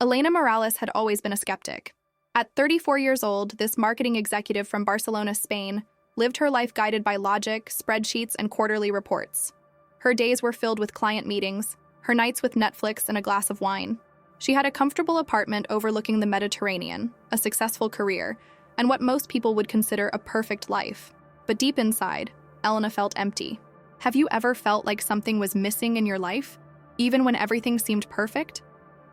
Elena Morales had always been a skeptic. At 34 years old, this marketing executive from Barcelona, Spain, lived her life guided by logic, spreadsheets, and quarterly reports. Her days were filled with client meetings, her nights with Netflix and a glass of wine. She had a comfortable apartment overlooking the Mediterranean, a successful career, and what most people would consider a perfect life. But deep inside, Elena felt empty. Have you ever felt like something was missing in your life, even when everything seemed perfect?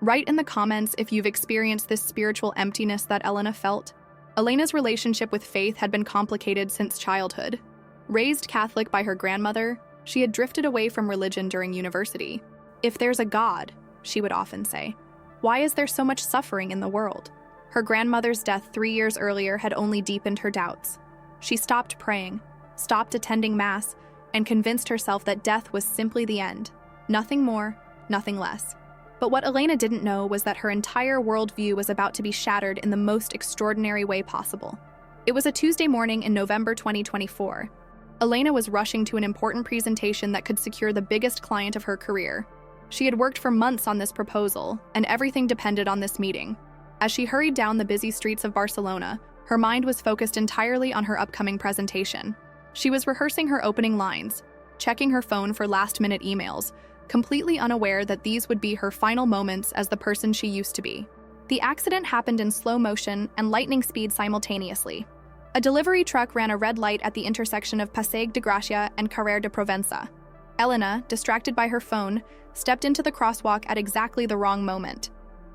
Write in the comments if you've experienced this spiritual emptiness that Elena felt. Elena's relationship with faith had been complicated since childhood. Raised Catholic by her grandmother, she had drifted away from religion during university. "If there's a God," she would often say, "why is there so much suffering in the world?" Her grandmother's death 3 years earlier had only deepened her doubts. She stopped praying, stopped attending Mass, and convinced herself that death was simply the end. Nothing more, nothing less. But what Elena didn't know was that her entire worldview was about to be shattered in the most extraordinary way possible. It was a Tuesday morning in November 2024. Elena was rushing to an important presentation that could secure the biggest client of her career. She had worked for months on this proposal, and everything depended on this meeting. As she hurried down the busy streets of Barcelona, her mind was focused entirely on her upcoming presentation. She was rehearsing her opening lines, checking her phone for last-minute emails, completely unaware that these would be her final moments as the person she used to be. The accident happened in slow motion and lightning speed simultaneously. A delivery truck ran a red light at the intersection of Passeig de Gràcia and Carrer de Provença. Elena, distracted by her phone, stepped into the crosswalk at exactly the wrong moment.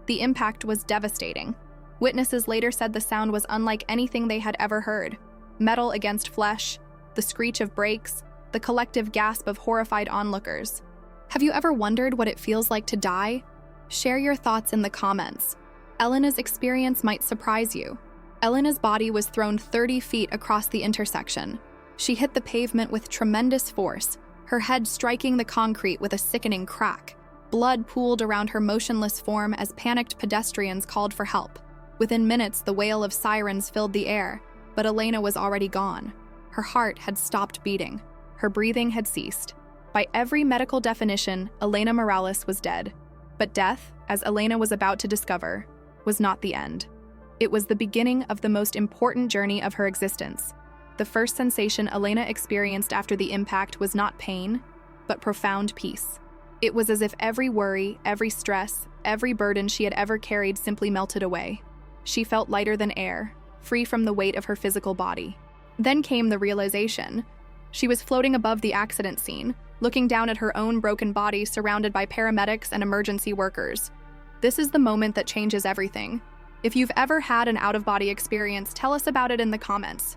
The impact was devastating. Witnesses later said the sound was unlike anything they had ever heard. Metal against flesh, the screech of brakes, the collective gasp of horrified onlookers. Have you ever wondered what it feels like to die? Share your thoughts in the comments. Elena's experience might surprise you. Elena's body was thrown 30 feet across the intersection. She hit the pavement with tremendous force, her head striking the concrete with a sickening crack. Blood pooled around her motionless form as panicked pedestrians called for help. Within minutes, the wail of sirens filled the air, but Elena was already gone. Her heart had stopped beating. Her breathing had ceased. By every medical definition, Elena Morales was dead. But death, as Elena was about to discover, was not the end. It was the beginning of the most important journey of her existence. The first sensation Elena experienced after the impact was not pain, but profound peace. It was as if every worry, every stress, every burden she had ever carried simply melted away. She felt lighter than air, free from the weight of her physical body. Then came the realization. She was floating above the accident scene, looking down at her own broken body surrounded by paramedics and emergency workers. This is the moment that changes everything. If you've ever had an out-of-body experience, tell us about it in the comments.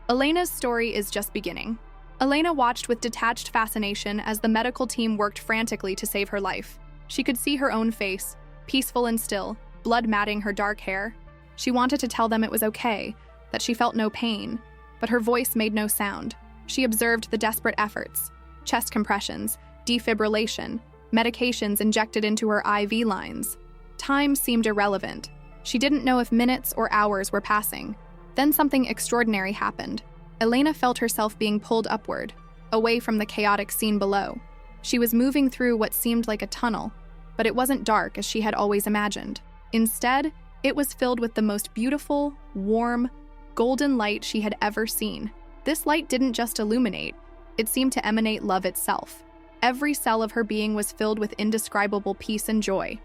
Elena's story is just beginning. Elena watched with detached fascination as the medical team worked frantically to save her life. She could see her own face, peaceful and still, blood matting her dark hair. She wanted to tell them it was okay, that she felt no pain, but her voice made no sound. She observed the desperate efforts. Chest compressions, defibrillation, medications injected into her IV lines. Time seemed irrelevant. She didn't know if minutes or hours were passing. Then something extraordinary happened. Elena felt herself being pulled upward, away from the chaotic scene below. She was moving through what seemed like a tunnel, but it wasn't dark as she had always imagined. Instead, it was filled with the most beautiful, warm, golden light she had ever seen. This light didn't just illuminate, it seemed to emanate love itself. Every cell of her being was filled with indescribable peace and joy.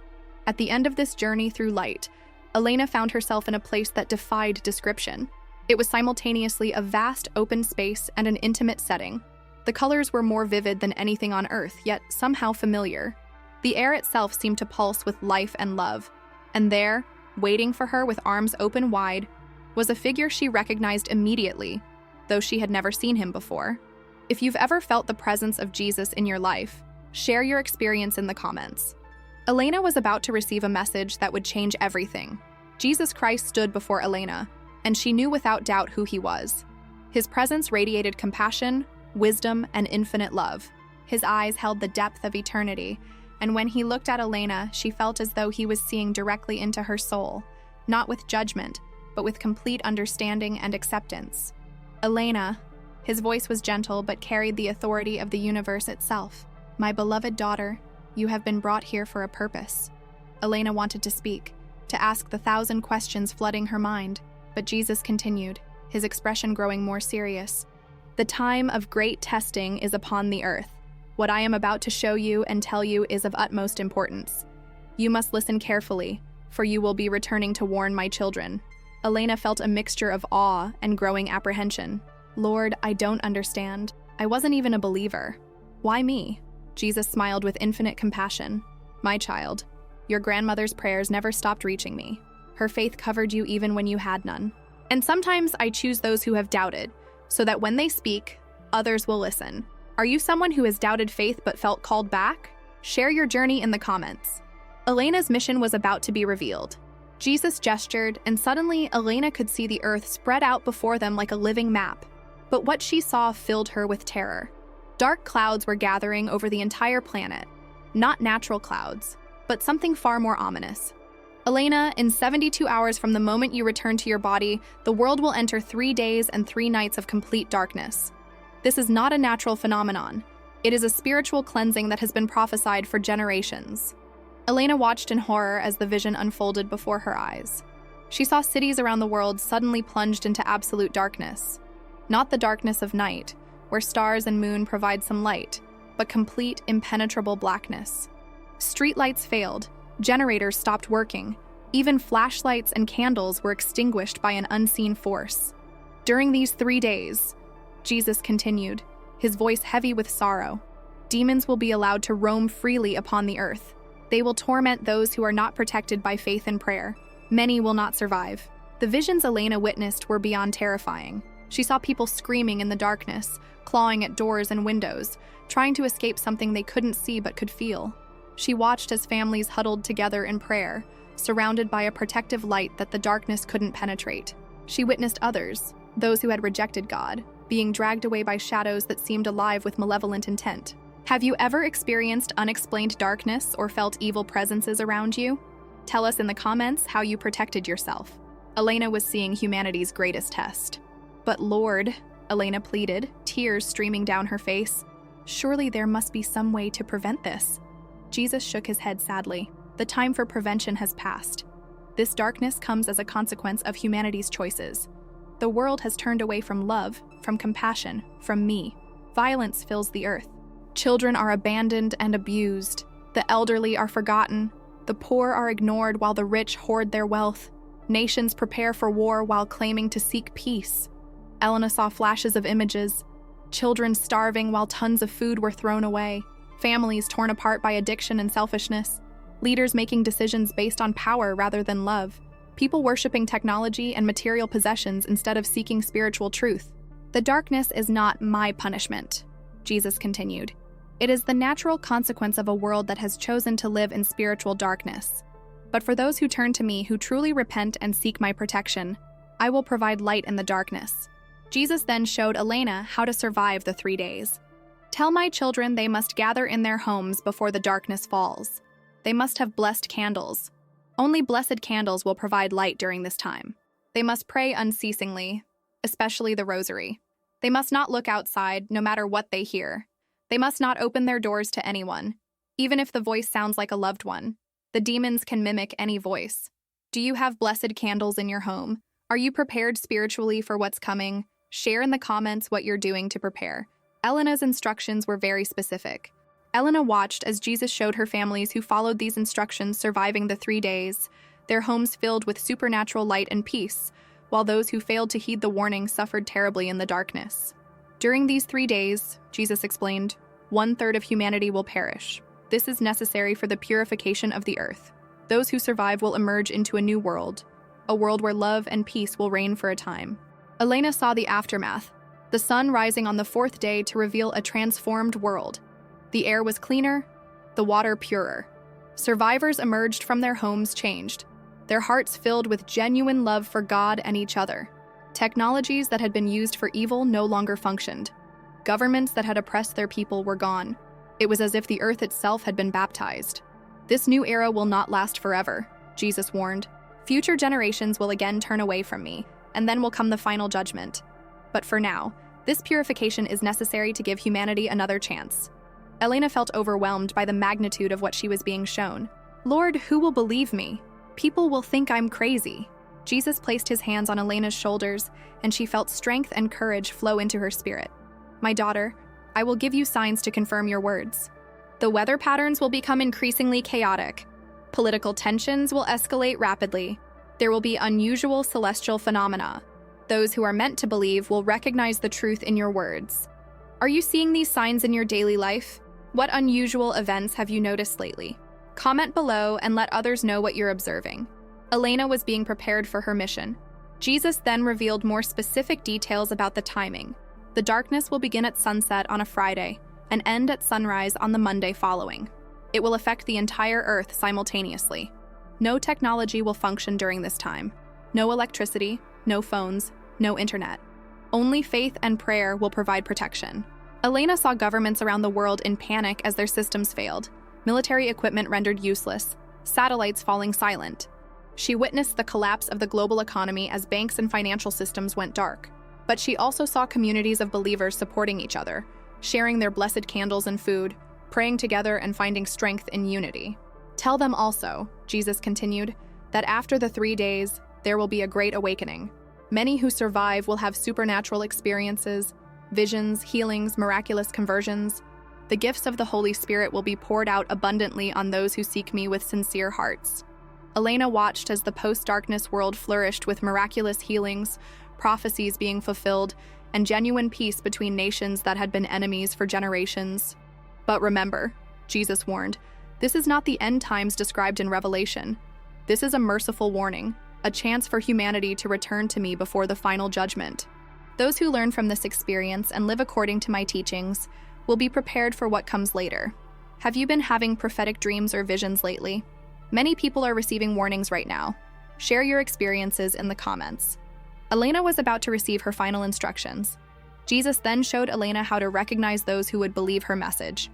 At the end of this journey through light, Elena found herself in a place that defied description. It was simultaneously a vast open space and an intimate setting. The colors were more vivid than anything on Earth, yet somehow familiar. The air itself seemed to pulse with life and love. And there, waiting for her with arms open wide, was a figure she recognized immediately, though she had never seen him before. If you've ever felt the presence of Jesus in your life, share your experience in the comments. Elena was about to receive a message that would change everything. Jesus Christ stood before Elena, and she knew without doubt who he was. His presence radiated compassion, wisdom, and infinite love. His eyes held the depth of eternity, and when he looked at Elena, she felt as though he was seeing directly into her soul, not with judgment, but with complete understanding and acceptance. Elena, his voice was gentle but carried the authority of the universe itself. My beloved daughter, you have been brought here for a purpose. Elena wanted to speak, to ask the 1,000 questions flooding her mind. But Jesus continued, his expression growing more serious. The time of great testing is upon the earth. What I am about to show you and tell you is of utmost importance. You must listen carefully, for you will be returning to warn my children. Elena felt a mixture of awe and growing apprehension. Lord, I don't understand. I wasn't even a believer. Why me? Jesus smiled with infinite compassion. My child, your grandmother's prayers never stopped reaching me. Her faith covered you even when you had none. And sometimes I choose those who have doubted, so that when they speak, others will listen. Are you someone who has doubted faith but felt called back? Share your journey in the comments. Elena's mission was about to be revealed. Jesus gestured, and suddenly Elena could see the earth spread out before them like a living map. But what she saw filled her with terror. Dark clouds were gathering over the entire planet. Not natural clouds, but something far more ominous. Elena, in 72 hours from the moment you return to your body, the world will enter 3 days and 3 nights of complete darkness. This is not a natural phenomenon. It is a spiritual cleansing that has been prophesied for generations. Elena watched in horror as the vision unfolded before her eyes. She saw cities around the world suddenly plunged into absolute darkness. Not the darkness of night, where stars and moon provide some light, but complete, impenetrable blackness. Streetlights failed, generators stopped working, even flashlights and candles were extinguished by an unseen force. During these 3 days, Jesus continued, his voice heavy with sorrow, demons will be allowed to roam freely upon the earth. They will torment those who are not protected by faith and prayer. Many will not survive. The visions Elena witnessed were beyond terrifying. She saw people screaming in the darkness, clawing at doors and windows, trying to escape something they couldn't see but could feel. She watched as families huddled together in prayer, surrounded by a protective light that the darkness couldn't penetrate. She witnessed others, those who had rejected God, being dragged away by shadows that seemed alive with malevolent intent. Have you ever experienced unexplained darkness or felt evil presences around you? Tell us in the comments how you protected yourself. Elena was seeing humanity's greatest test. But Lord, Elena pleaded, tears streaming down her face, surely there must be some way to prevent this. Jesus shook his head sadly. The time for prevention has passed. This darkness comes as a consequence of humanity's choices. The world has turned away from love, from compassion, from me. Violence fills the earth. Children are abandoned and abused. The elderly are forgotten. The poor are ignored while the rich hoard their wealth. Nations prepare for war while claiming to seek peace. Elena saw flashes of images. Children starving while tons of food were thrown away. Families torn apart by addiction and selfishness. Leaders making decisions based on power rather than love. People worshiping technology and material possessions instead of seeking spiritual truth. The darkness is not my punishment, Jesus continued. It is the natural consequence of a world that has chosen to live in spiritual darkness. But for those who turn to me, who truly repent and seek my protection, I will provide light in the darkness. Jesus then showed Elena how to survive the 3 days. Tell my children they must gather in their homes before the darkness falls. They must have blessed candles. Only blessed candles will provide light during this time. They must pray unceasingly, especially the rosary. They must not look outside, no matter what they hear. They must not open their doors to anyone, even if the voice sounds like a loved one. The demons can mimic any voice. Do you have blessed candles in your home? Are you prepared spiritually for what's coming? Share in the comments what you're doing to prepare. Elena's instructions were very specific. Elena watched as Jesus showed her families who followed these instructions surviving the 3 days, their homes filled with supernatural light and peace, while those who failed to heed the warning suffered terribly in the darkness. During these 3 days, Jesus explained, 1/3 of humanity will perish. This is necessary for the purification of the earth. Those who survive will emerge into a new world, a world where love and peace will reign for a time. Elena saw the aftermath, the sun rising on the 4th day to reveal a transformed world. The air was cleaner, the water purer. Survivors emerged from their homes changed, their hearts filled with genuine love for God and each other. Technologies that had been used for evil no longer functioned. Governments that had oppressed their people were gone. It was as if the earth itself had been baptized. This new era will not last forever, Jesus warned. Future generations will again turn away from me, and then will come the final judgment. But for now, this purification is necessary to give humanity another chance. Elena felt overwhelmed by the magnitude of what she was being shown. Lord, who will believe me? People will think I'm crazy." Jesus placed his hands on Elena's shoulders, and she felt strength and courage flow into her spirit. "My daughter, I will give you signs to confirm your words. The weather patterns will become increasingly chaotic. Political tensions will escalate rapidly. There will be unusual celestial phenomena. Those who are meant to believe will recognize the truth in your words. Are you seeing these signs in your daily life? What unusual events have you noticed lately? Comment below and let others know what you're observing." Elena was being prepared for her mission. Jesus then revealed more specific details about the timing. The darkness will begin at sunset on a Friday and end at sunrise on the Monday following. It will affect the entire Earth simultaneously. No technology will function during this time. No electricity, no phones, no internet. Only faith and prayer will provide protection. Elena saw governments around the world in panic as their systems failed, military equipment rendered useless, satellites falling silent. She witnessed the collapse of the global economy as banks and financial systems went dark. But she also saw communities of believers supporting each other, sharing their blessed candles and food, praying together and finding strength in unity. "Tell them also," Jesus continued, "that after the 3 days, there will be a great awakening. Many who survive will have supernatural experiences, visions, healings, miraculous conversions. The gifts of the Holy Spirit will be poured out abundantly on those who seek me with sincere hearts." Elena watched as the post-darkness world flourished with miraculous healings, prophecies being fulfilled, and genuine peace between nations that had been enemies for generations. But remember, Jesus warned, this is not the end times described in Revelation. This is a merciful warning, a chance for humanity to return to me before the final judgment. Those who learn from this experience and live according to my teachings will be prepared for what comes later. Have you been having prophetic dreams or visions lately? Many people are receiving warnings right now. Share your experiences in the comments. Elena was about to receive her final instructions. Jesus then showed Elena how to recognize those who would believe her message.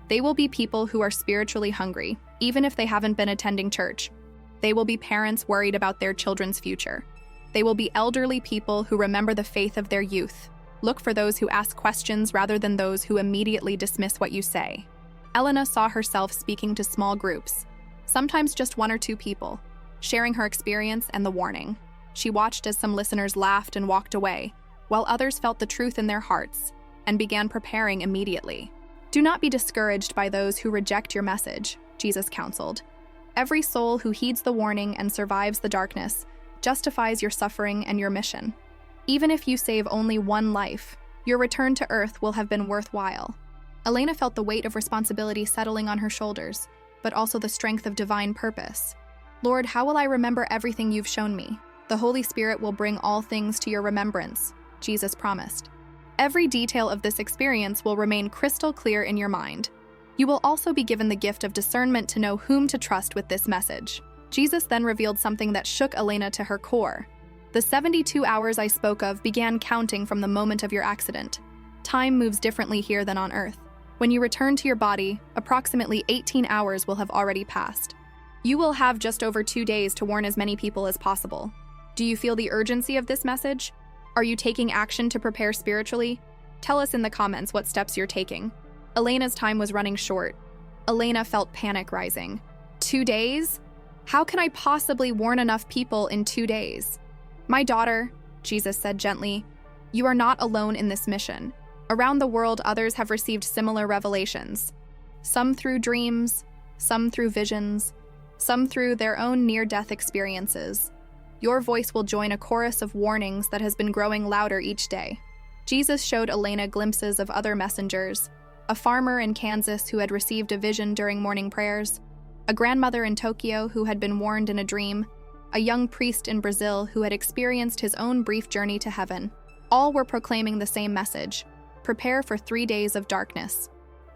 They will be people who are spiritually hungry, even if they haven't been attending church. They will be parents worried about their children's future. They will be elderly people who remember the faith of their youth. Look for those who ask questions rather than those who immediately dismiss what you say. Elena saw herself speaking to small groups, sometimes just 1 or 2 people, sharing her experience and the warning. She watched as some listeners laughed and walked away, while others felt the truth in their hearts and began preparing immediately. Do not be discouraged by those who reject your message, Jesus counseled. Every soul who heeds the warning and survives the darkness justifies your suffering and your mission. Even if you save only 1 life, your return to Earth will have been worthwhile. Elena felt the weight of responsibility settling on her shoulders, but also the strength of divine purpose. "Lord, how will I remember everything you've shown me? The Holy Spirit will bring all things to your remembrance," Jesus promised. Every detail of this experience will remain crystal clear in your mind. You will also be given the gift of discernment to know whom to trust with this message. Jesus then revealed something that shook Elena to her core. "The 72 hours I spoke of began counting from the moment of your accident. Time moves differently here than on Earth. When you return to your body, approximately 18 hours will have already passed. You will have just over 2 days to warn as many people as possible. Do you feel the urgency of this message? Are you taking action to prepare spiritually? Tell us in the comments what steps you're taking." Elena's time was running short. Elena felt panic rising. 2 days? How can I possibly warn enough people in 2 days? "My daughter," Jesus said gently, "you are not alone in this mission. Around the world, others have received similar revelations. Some through dreams, some through visions, some through their own near-death experiences. Your voice will join a chorus of warnings that has been growing louder each day." Jesus showed Elena glimpses of other messengers, a farmer in Kansas who had received a vision during morning prayers, a grandmother in Tokyo who had been warned in a dream, a young priest in Brazil who had experienced his own brief journey to heaven. All were proclaiming the same message: prepare for 3 days of darkness.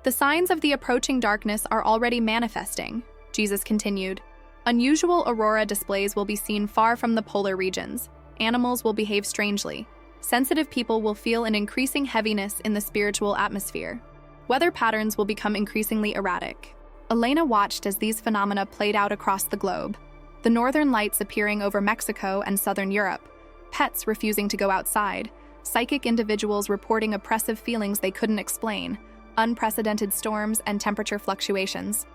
"The signs of the approaching darkness are already manifesting," Jesus continued. "Unusual aurora displays will be seen far from the polar regions. Animals will behave strangely. Sensitive people will feel an increasing heaviness in the spiritual atmosphere. Weather patterns will become increasingly erratic." Elena watched as these phenomena played out across the globe. The northern lights appearing over Mexico and southern Europe, pets refusing to go outside, psychic individuals reporting oppressive feelings they couldn't explain, unprecedented storms and temperature fluctuations.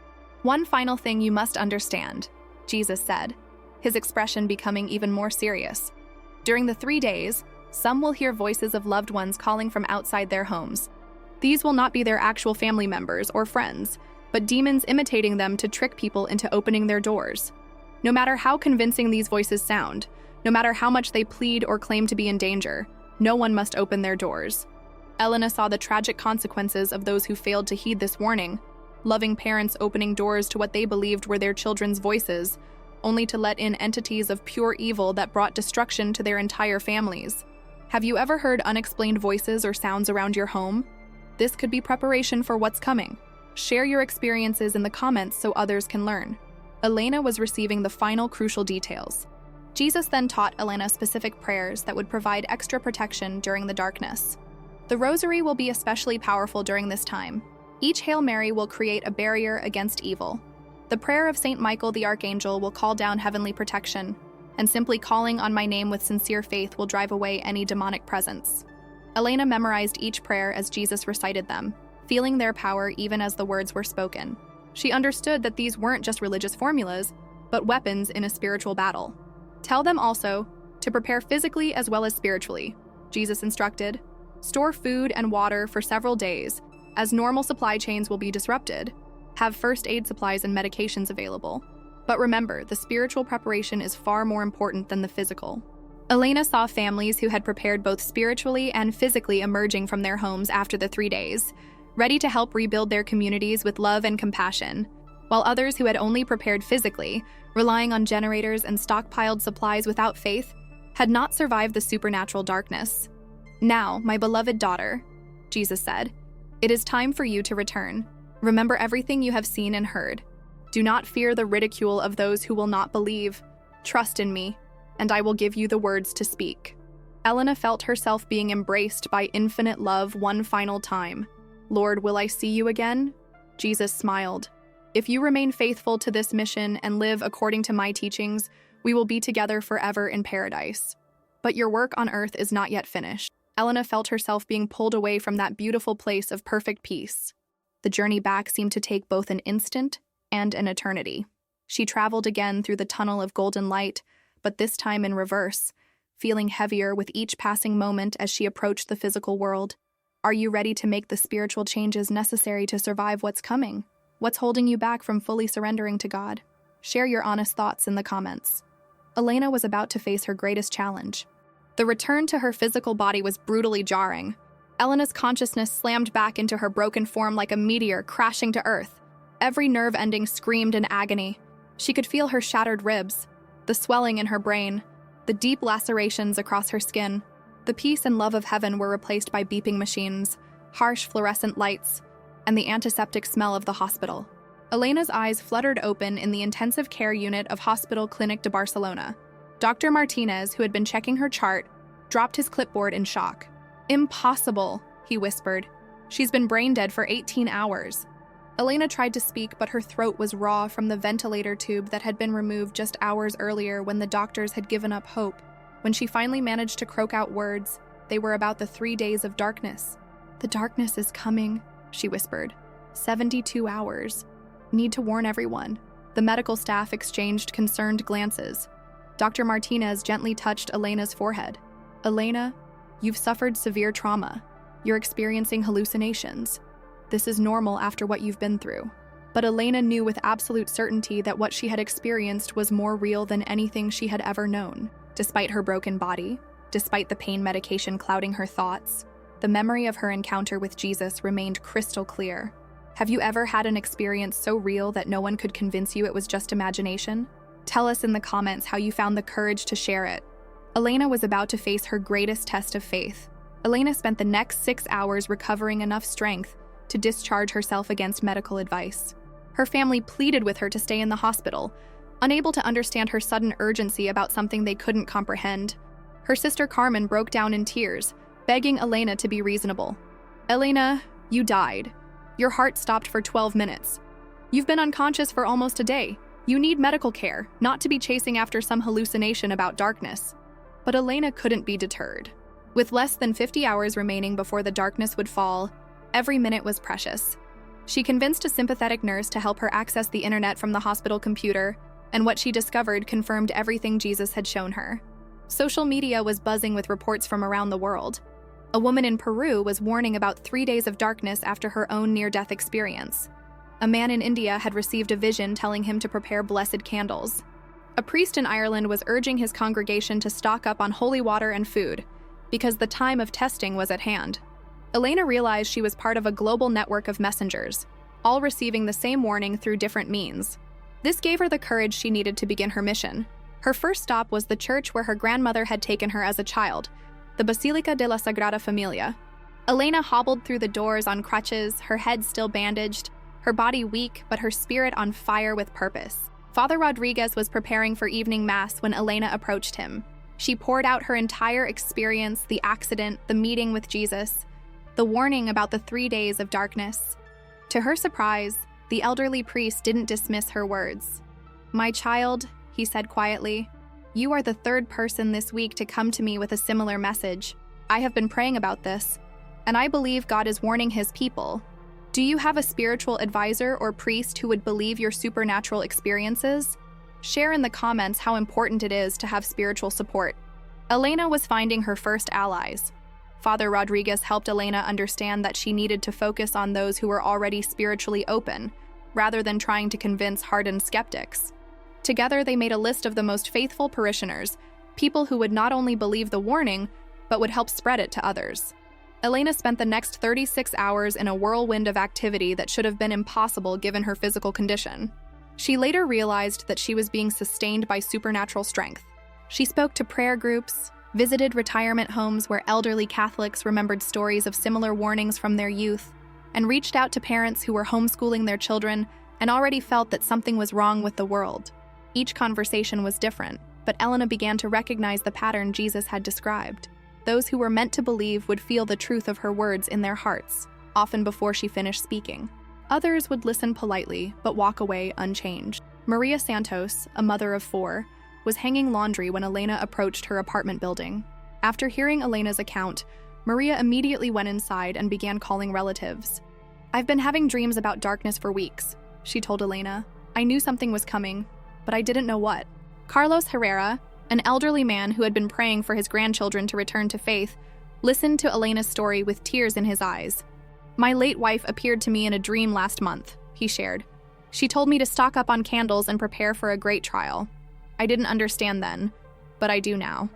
"One final thing you must understand," Jesus said. his expression becoming even more serious. During the 3 days, some will hear voices of loved ones calling from outside their homes. These will not be their actual family members or friends, but demons imitating them to trick people into opening their doors. No matter how convincing these voices sound, no matter how much they plead or claim to be in danger, no one must open their doors. Elena saw the tragic consequences of those who failed to heed this warning, loving parents opening doors to what they believed were their children's voices, only to let in entities of pure evil that brought destruction to their entire families. Have you ever heard unexplained voices or sounds around your home? This could be preparation for what's coming. Share your experiences in the comments so others can learn. Elena was receiving the final crucial details. Jesus then taught Elena specific prayers that would provide extra protection during the darkness. The rosary will be especially powerful during this time. Each Hail Mary will create a barrier against evil. The prayer of Saint Michael the Archangel will call down heavenly protection, and simply calling on my name with sincere faith will drive away any demonic presence. Elena memorized each prayer as Jesus recited them, feeling their power even as the words were spoken. She understood that these weren't just religious formulas, but weapons in a spiritual battle. Tell them also to prepare physically as well as spiritually, Jesus instructed. Store food and water for several days, as normal supply chains will be disrupted. Have first aid supplies and medications available. But remember, the spiritual preparation is far more important than the physical. Elena saw families who had prepared both spiritually and physically emerging from their homes after the 3 days, ready to help rebuild their communities with love and compassion, while others who had only prepared physically, relying on generators and stockpiled supplies without faith, had not survived the supernatural darkness. Now, my beloved daughter, Jesus said, it is time for you to return. Remember everything you have seen and heard. Do not fear the ridicule of those who will not believe. Trust in me, and I will give you the words to speak. Elena felt herself being embraced by infinite love one final time. Lord, will I see you again? Jesus smiled. If you remain faithful to this mission and live according to my teachings, we will be together forever in paradise. But your work on earth is not yet finished. Elena felt herself being pulled away from that beautiful place of perfect peace. The journey back seemed to take both an instant and an eternity. She traveled again through the tunnel of golden light, but this time in reverse, feeling heavier with each passing moment as she approached the physical world. Are you ready to make the spiritual changes necessary to survive what's coming? What's holding you back from fully surrendering to God? Share your honest thoughts in the comments. Elena was about to face her greatest challenge. The return to her physical body was brutally jarring. Elena's consciousness slammed back into her broken form like a meteor crashing to earth. Every nerve ending screamed in agony. She could feel her shattered ribs, the swelling in her brain, the deep lacerations across her skin. The peace and love of heaven were replaced by beeping machines, harsh fluorescent lights, and the antiseptic smell of the hospital. Elena's eyes fluttered open in the intensive care unit of Hospital Clínic de Barcelona. Dr. Martinez, who had been checking her chart, dropped his clipboard in shock. Impossible, he whispered. She's been brain dead for 18 hours. Elena tried to speak, but her throat was raw from the ventilator tube that had been removed just hours earlier when the doctors had given up hope. When she finally managed to croak out words, they were about the 3 days of darkness. The darkness is coming, she whispered. 72 hours. Need to warn everyone. The medical staff exchanged concerned glances. Dr. Martinez gently touched Elena's forehead. Elena, you've suffered severe trauma. You're experiencing hallucinations. This is normal after what you've been through. But Elena knew with absolute certainty that what she had experienced was more real than anything she had ever known. Despite her broken body, despite the pain medication clouding her thoughts, the memory of her encounter with Jesus remained crystal clear. Have you ever had an experience so real that no one could convince you it was just imagination? Tell us in the comments how you found the courage to share it. Elena was about to face her greatest test of faith. Elena spent the next 6 hours recovering enough strength to discharge herself against medical advice. Her family pleaded with her to stay in the hospital, unable to understand her sudden urgency about something they couldn't comprehend. Her sister Carmen broke down in tears, begging Elena to be reasonable. Elena, you died. Your heart stopped for 12 minutes. You've been unconscious for almost a day. You need medical care, not to be chasing after some hallucination about darkness. But Elena couldn't be deterred. With less than 50 hours remaining before the darkness would fall, every minute was precious. She convinced a sympathetic nurse to help her access the internet from the hospital computer, and what she discovered confirmed everything Jesus had shown her. Social media was buzzing with reports from around the world. A woman in Peru was warning about 3 days of darkness after her own near-death experience. A man in India had received a vision telling him to prepare blessed candles. A priest in Ireland was urging his congregation to stock up on holy water and food, because the time of testing was at hand. Elena realized she was part of a global network of messengers, all receiving the same warning through different means. This gave her the courage she needed to begin her mission. Her first stop was the church where her grandmother had taken her as a child, the Basilica de la Sagrada Familia. Elena hobbled through the doors on crutches, her head still bandaged, her body weak, but her spirit on fire with purpose. Father Rodriguez was preparing for evening mass when Elena approached him. She poured out her entire experience, the accident, the meeting with Jesus, the warning about the 3 days of darkness. To her surprise, the elderly priest didn't dismiss her words. "My child," he said quietly, "you are the third person this week to come to me with a similar message. I have been praying about this, and I believe God is warning his people. Do you have a spiritual advisor or priest who would believe your supernatural experiences? Share in the comments how important it is to have spiritual support." Elena was finding her first allies. Father Rodriguez helped Elena understand that she needed to focus on those who were already spiritually open, rather than trying to convince hardened skeptics. Together, they made a list of the most faithful parishioners, people who would not only believe the warning, but would help spread it to others. Elena spent the next 36 hours in a whirlwind of activity that should have been impossible given her physical condition. She later realized that she was being sustained by supernatural strength. She spoke to prayer groups, visited retirement homes where elderly Catholics remembered stories of similar warnings from their youth, and reached out to parents who were homeschooling their children and already felt that something was wrong with the world. Each conversation was different, but Elena began to recognize the pattern Jesus had described. Those who were meant to believe would feel the truth of her words in their hearts, often before she finished speaking. Others would listen politely, but walk away unchanged. Maria Santos, a mother of 4, was hanging laundry when Elena approached her apartment building. After hearing Elena's account, Maria immediately went inside and began calling relatives. "I've been having dreams about darkness for weeks," she told Elena. "I knew something was coming, but I didn't know what." Carlos Herrera, an elderly man who had been praying for his grandchildren to return to faith, listened to Elena's story with tears in his eyes. "My late wife appeared to me in a dream last month," he shared. "She told me to stock up on candles and prepare for a great trial. I didn't understand then, but I do now."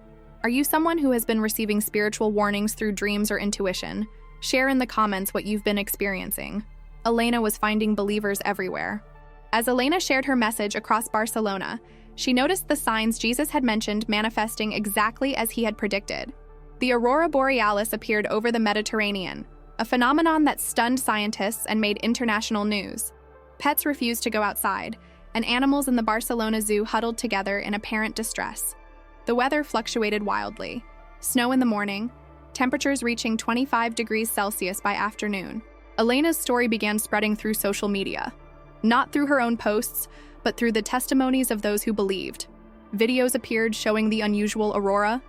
Are you someone who has been receiving spiritual warnings through dreams or intuition? Share in the comments what you've been experiencing. Elena was finding believers everywhere. As Elena shared her message across Barcelona, she noticed the signs Jesus had mentioned manifesting exactly as he had predicted. The aurora borealis appeared over the Mediterranean, a phenomenon that stunned scientists and made international news. Pets refused to go outside, and animals in the Barcelona Zoo huddled together in apparent distress. The weather fluctuated wildly. Snow in the morning, temperatures reaching 25 degrees Celsius by afternoon. Elena's story began spreading through social media. Not through her own posts, but through the testimonies of those who believed. Videos appeared showing the unusual aurora,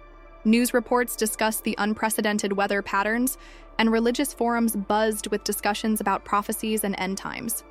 news reports discussed the unprecedented weather patterns, and religious forums buzzed with discussions about prophecies and end times.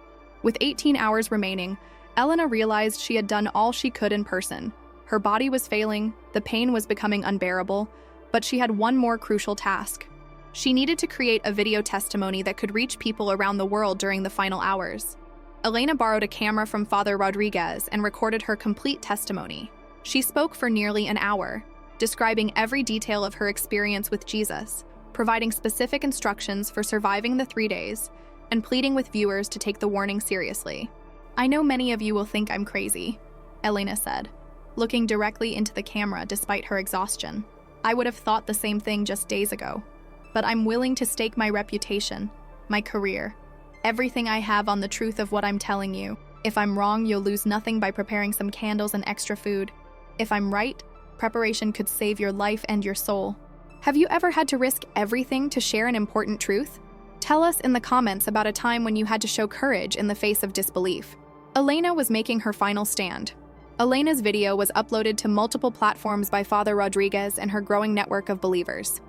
With 18 hours remaining, Elena realized she had done all she could in person. Her body was failing, the pain was becoming unbearable, but she had one more crucial task. She needed to create a video testimony that could reach people around the world during the final hours. Elena borrowed a camera from Father Rodriguez and recorded her complete testimony. She spoke for nearly an hour, describing every detail of her experience with Jesus, providing specific instructions for surviving the 3 days, and pleading with viewers to take the warning seriously. "I know many of you will think I'm crazy," Elena said, looking directly into the camera despite her exhaustion. "I would have thought the same thing just days ago. But I'm willing to stake my reputation, my career, everything I have on the truth of what I'm telling you. If I'm wrong, you'll lose nothing by preparing some candles and extra food. If I'm right, preparation could save your life and your soul." Have you ever had to risk everything to share an important truth? Tell us in the comments about a time when you had to show courage in the face of disbelief. Elena was making her final stand. Elena's video was uploaded to multiple platforms by Father Rodriguez and her growing network of believers.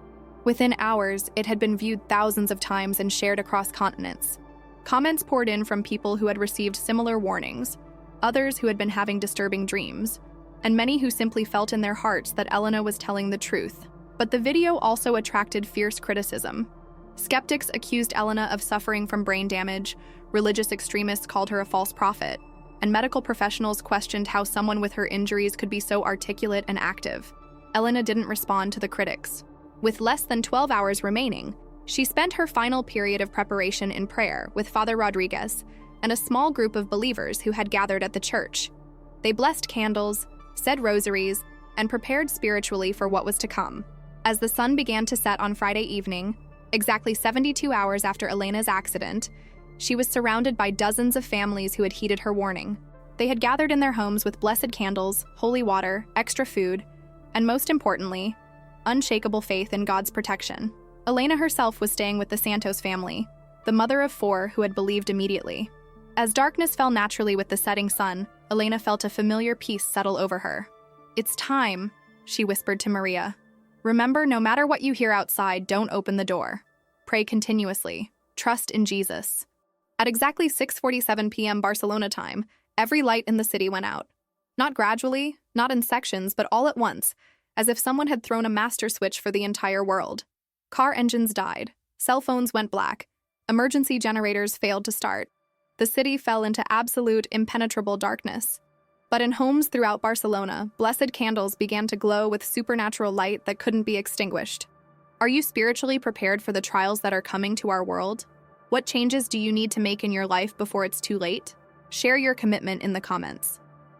Within hours, it had been viewed thousands of times and shared across continents. Comments poured in from people who had received similar warnings. others who had been having disturbing dreams, and many who simply felt in their hearts that Elena was telling the truth. But the video also attracted fierce criticism. Skeptics accused Elena of suffering from brain damage, religious extremists called her a false prophet, and medical professionals questioned how someone with her injuries could be so articulate and active. Elena didn't respond to the critics. With less than 12 hours remaining, she spent her final period of preparation in prayer with Father Rodriguez and a small group of believers who had gathered at the church. They blessed candles, said rosaries, and prepared spiritually for what was to come. As the sun began to set on Friday evening, exactly 72 hours after Elena's accident, she was surrounded by dozens of families who had heeded her warning. They had gathered in their homes with blessed candles, holy water, extra food, and most importantly, unshakable faith in God's protection. Elena herself was staying with the Santos family, the mother of 4 who had believed immediately. As darkness fell naturally with the setting sun, Elena felt a familiar peace settle over her. "It's time," she whispered to Maria. "Remember, no matter what you hear outside, don't open the door. Pray continuously. Trust in Jesus." At exactly 6:47 p.m. Barcelona time, every light in the city went out. Not gradually, not in sections, but all at once, as if someone had thrown a master switch for the entire world. Car engines died. Cell phones went black. Emergency generators failed to start. The city fell into absolute, impenetrable darkness. But in homes throughout Barcelona, blessed candles began to glow with supernatural light that couldn't be extinguished. Are you spiritually prepared for the trials that are coming to our world? What changes do you need to make in your life before it's too late? Share your commitment in the comments.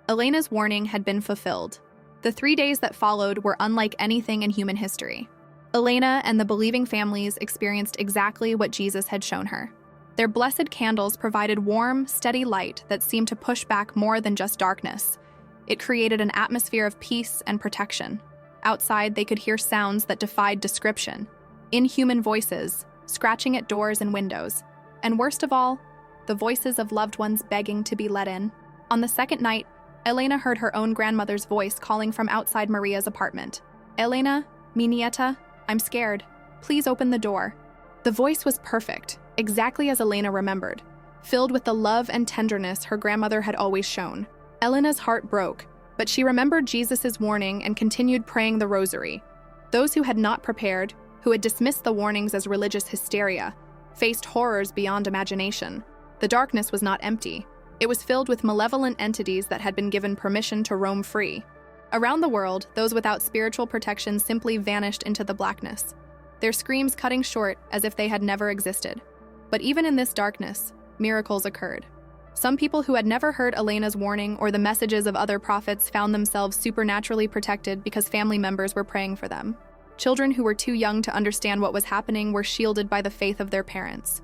Elena's warning had been fulfilled. The 3 days that followed were unlike anything in human history. Elena and the believing families experienced exactly what Jesus had shown her. Their blessed candles provided warm, steady light that seemed to push back more than just darkness. It created an atmosphere of peace and protection. Outside, they could hear sounds that defied description. Inhuman voices, scratching at doors and windows. And worst of all, the voices of loved ones begging to be let in. On the second night, Elena heard her own grandmother's voice calling from outside Maria's apartment. "Elena, mi nieta, I'm scared. Please open the door." The voice was perfect, exactly as Elena remembered, filled with the love and tenderness her grandmother had always shown. Elena's heart broke, but she remembered Jesus' warning and continued praying the rosary. Those who had not prepared, who had dismissed the warnings as religious hysteria, faced horrors beyond imagination. The darkness was not empty. It was filled with malevolent entities that had been given permission to roam free. Around the world, those without spiritual protection simply vanished into the blackness, their screams cutting short as if they had never existed. But even in this darkness, miracles occurred. Some people who had never heard Elena's warning or the messages of other prophets found themselves supernaturally protected because family members were praying for them. Children who were too young to understand what was happening were shielded by the faith of their parents.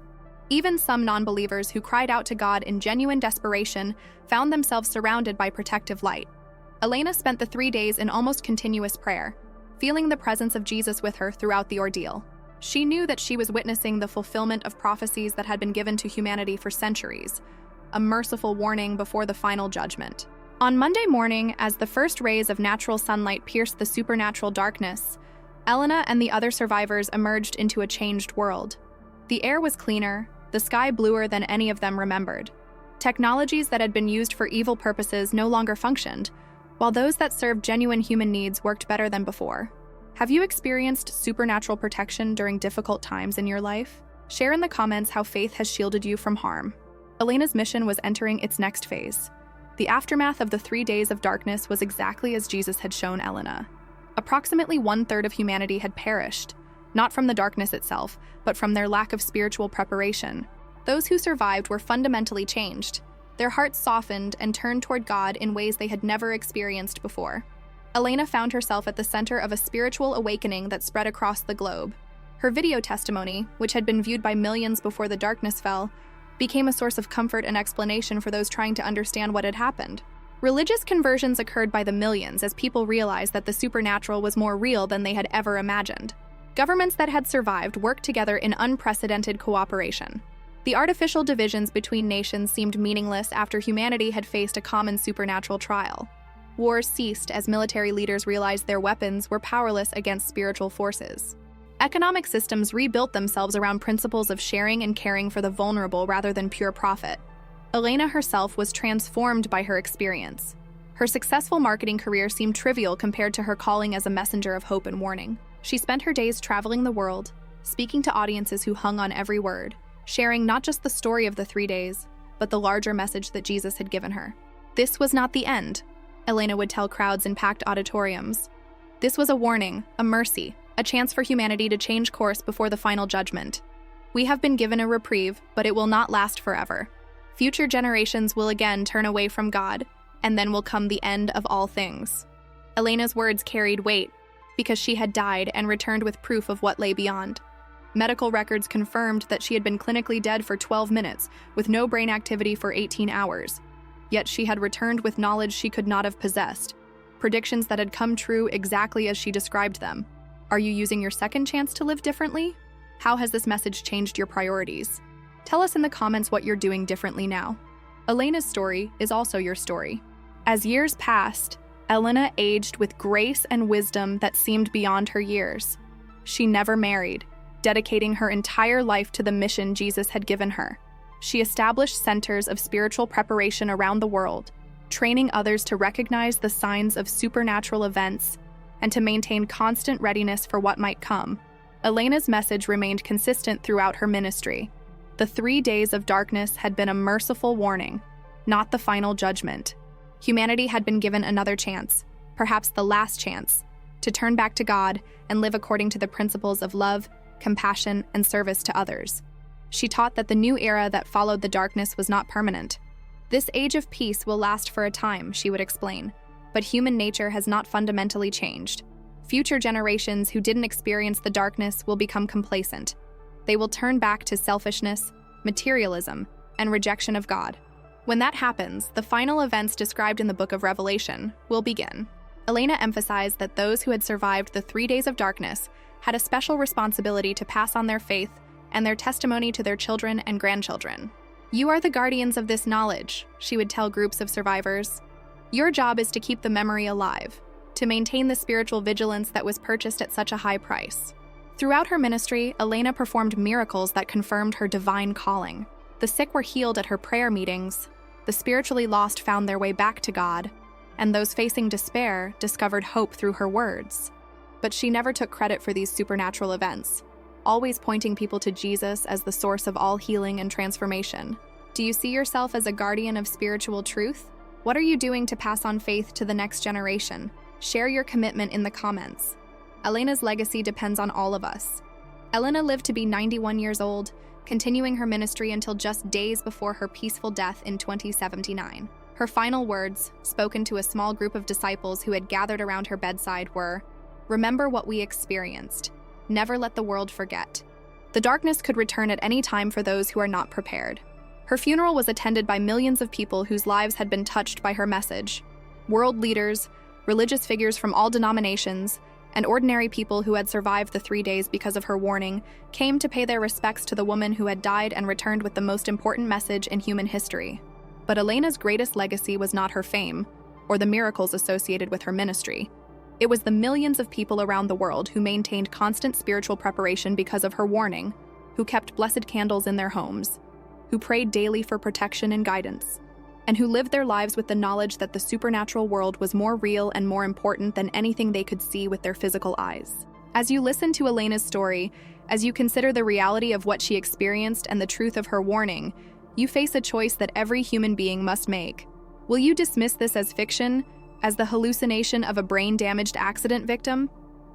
Even some non-believers who cried out to God in genuine desperation found themselves surrounded by protective light. Elena spent the 3 days in almost continuous prayer, feeling the presence of Jesus with her throughout the ordeal. She knew that she was witnessing the fulfillment of prophecies that had been given to humanity for centuries, a merciful warning before the final judgment. On Monday morning, as the first rays of natural sunlight pierced the supernatural darkness, Elena and the other survivors emerged into a changed world. The air was cleaner, the sky bluer than any of them remembered. Technologies that had been used for evil purposes no longer functioned, while those that served genuine human needs worked better than before. Have you experienced supernatural protection during difficult times in your life? Share in the comments how faith has shielded you from harm. Elena's mission was entering its next phase. The aftermath of the 3 days of darkness was exactly as Jesus had shown Elena. Approximately 1/3 of humanity had perished, not from the darkness itself, but from their lack of spiritual preparation. Those who survived were fundamentally changed. Their hearts softened and turned toward God in ways they had never experienced before. Elena found herself at the center of a spiritual awakening that spread across the globe. Her video testimony, which had been viewed by millions before the darkness fell, became a source of comfort and explanation for those trying to understand what had happened. Religious conversions occurred by the millions as people realized that the supernatural was more real than they had ever imagined. Governments that had survived worked together in unprecedented cooperation. The artificial divisions between nations seemed meaningless after humanity had faced a common supernatural trial. Wars ceased as military leaders realized their weapons were powerless against spiritual forces. Economic systems rebuilt themselves around principles of sharing and caring for the vulnerable rather than pure profit. Elena herself was transformed by her experience. Her successful marketing career seemed trivial compared to her calling as a messenger of hope and warning. She spent her days traveling the world, speaking to audiences who hung on every word, sharing not just the story of the 3 days, but the larger message that Jesus had given her. This was not the end, Elena would tell crowds in packed auditoriums. This was a warning, a mercy, a chance for humanity to change course before the final judgment. We have been given a reprieve, but it will not last forever. Future generations will again turn away from God, and then will come the end of all things. Elena's words carried weight because she had died and returned with proof of what lay beyond. Medical records confirmed that she had been clinically dead for 12 minutes, with no brain activity for 18 hours. Yet she had returned with knowledge she could not have possessed, predictions that had come true exactly as she described them. Are you using your second chance to live differently? How has this message changed your priorities? Tell us in the comments what you're doing differently now. Elena's story is also your story. As years passed, Elena aged with grace and wisdom that seemed beyond her years. She never married, dedicating her entire life to the mission Jesus had given her. She established centers of spiritual preparation around the world, training others to recognize the signs of supernatural events and to maintain constant readiness for what might come. Elena's message remained consistent throughout her ministry. The 3 days of darkness had been a merciful warning, not the final judgment. Humanity had been given another chance, perhaps the last chance, to turn back to God and live according to the principles of love, compassion, and service to others. She taught that the new era that followed the darkness was not permanent. This age of peace will last for a time, she would explain, but human nature has not fundamentally changed. Future generations who didn't experience the darkness will become complacent. They will turn back to selfishness, materialism, and rejection of God. When that happens, the final events described in the book of Revelation will begin. Elena emphasized that those who had survived the 3 days of darkness had a special responsibility to pass on their faith and their testimony to their children and grandchildren. You are the guardians of this knowledge, she would tell groups of survivors. Your job is to keep the memory alive, to maintain the spiritual vigilance that was purchased at such a high price. Throughout her ministry, Elena performed miracles that confirmed her divine calling. The sick were healed at her prayer meetings, the spiritually lost found their way back to God, and those facing despair discovered hope through her words. But she never took credit for these supernatural events, always pointing people to Jesus as the source of all healing and transformation. Do you see yourself as a guardian of spiritual truth? What are you doing to pass on faith to the next generation? Share your commitment in the comments. Elena's legacy depends on all of us. Elena lived to be 91 years old, continuing her ministry until just days before her peaceful death in 2079. Her final words, spoken to a small group of disciples who had gathered around her bedside, were, "Remember what we experienced. Never let the world forget." The darkness could return at any time for those who are not prepared. Her funeral was attended by millions of people whose lives had been touched by her message. World leaders, religious figures from all denominations, and ordinary people who had survived the 3 days because of her warning came to pay their respects to the woman who had died and returned with the most important message in human history. But Elena's greatest legacy was not her fame or the miracles associated with her ministry. It was the millions of people around the world who maintained constant spiritual preparation because of her warning, who kept blessed candles in their homes, who prayed daily for protection and guidance, and who lived their lives with the knowledge that the supernatural world was more real and more important than anything they could see with their physical eyes. As you listen to Elena's story, as you consider the reality of what she experienced and the truth of her warning, you face a choice that every human being must make. Will you dismiss this as fiction, as the hallucination of a brain-damaged accident victim?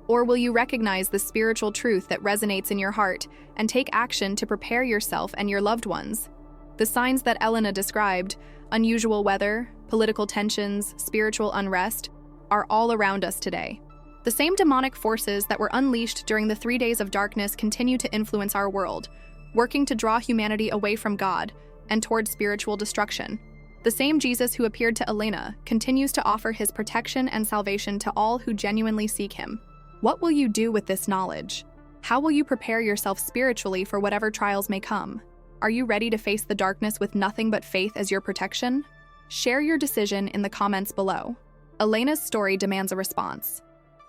Or will you recognize the spiritual truth that resonates in your heart and take action to prepare yourself and your loved ones? The signs that Elena described, unusual weather, political tensions, spiritual unrest, are all around us today. The same demonic forces that were unleashed during the 3 days of darkness continue to influence our world, working to draw humanity away from God and toward spiritual destruction. The same Jesus who appeared to Elena continues to offer his protection and salvation to all who genuinely seek him. What will you do with this knowledge? How will you prepare yourself spiritually for whatever trials may come? Are you ready to face the darkness with nothing but faith as your protection? Share your decision in the comments below. Elena's story demands a response.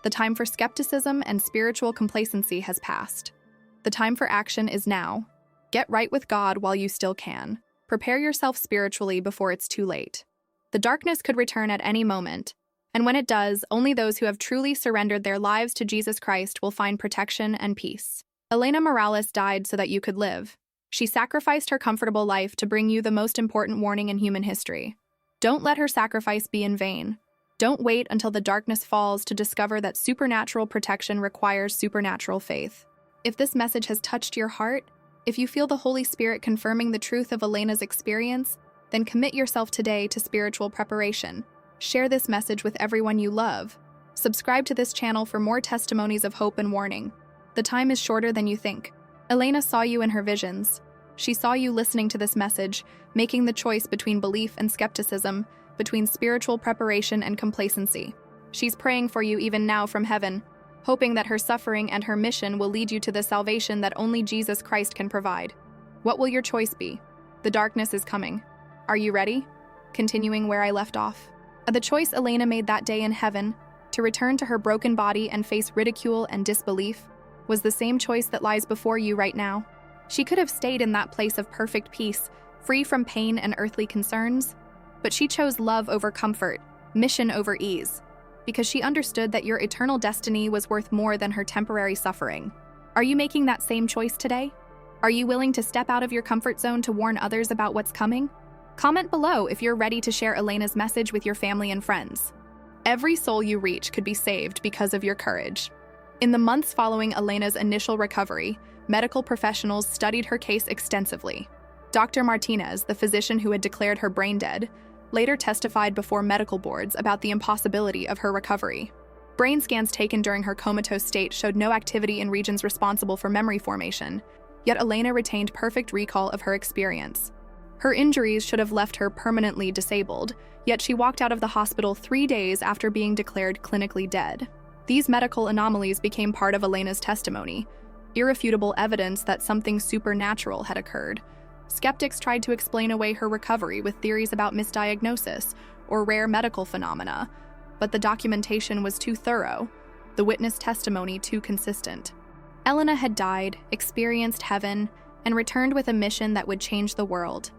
The time for skepticism and spiritual complacency has passed. The time for action is now. Get right with God while you still can. Prepare yourself spiritually before it's too late. The darkness could return at any moment, and when it does, only those who have truly surrendered their lives to Jesus Christ will find protection and peace. Elena Morales died so that you could live. She sacrificed her comfortable life to bring you the most important warning in human history. Don't let her sacrifice be in vain. Don't wait until the darkness falls to discover that supernatural protection requires supernatural faith. If this message has touched your heart, if you feel the Holy Spirit confirming the truth of Elena's experience, then commit yourself today to spiritual preparation. Share this message with everyone you love. Subscribe to this channel for more testimonies of hope and warning. The time is shorter than you think. Elena saw you in her visions. She saw you listening to this message, making the choice between belief and skepticism, between spiritual preparation and complacency. She's praying for you even now from heaven, hoping that her suffering and her mission will lead you to the salvation that only Jesus Christ can provide. What will your choice be? The darkness is coming. Are you ready? Continuing where I left off. The choice Elena made that day in heaven, to return to her broken body and face ridicule and disbelief, was the same choice that lies before you right now. She could have stayed in that place of perfect peace, free from pain and earthly concerns, but she chose love over comfort, mission over ease, because she understood that your eternal destiny was worth more than her temporary suffering. Are you making that same choice today? Are you willing to step out of your comfort zone to warn others about what's coming? Comment below if you're ready to share Elena's message with your family and friends. Every soul you reach could be saved because of your courage. In the months following Elena's initial recovery, medical professionals studied her case extensively. Dr. Martinez, the physician who had declared her brain dead, later testified before medical boards about the impossibility of her recovery. Brain scans taken during her comatose state showed no activity in regions responsible for memory formation, yet Elena retained perfect recall of her experience. Her injuries should have left her permanently disabled, yet she walked out of the hospital 3 days after being declared clinically dead. These medical anomalies became part of Elena's testimony, irrefutable evidence that something supernatural had occurred. Skeptics tried to explain away her recovery with theories about misdiagnosis or rare medical phenomena, but the documentation was too thorough, the witness testimony too consistent. Elena had died, experienced heaven, and returned with a mission that would change the world.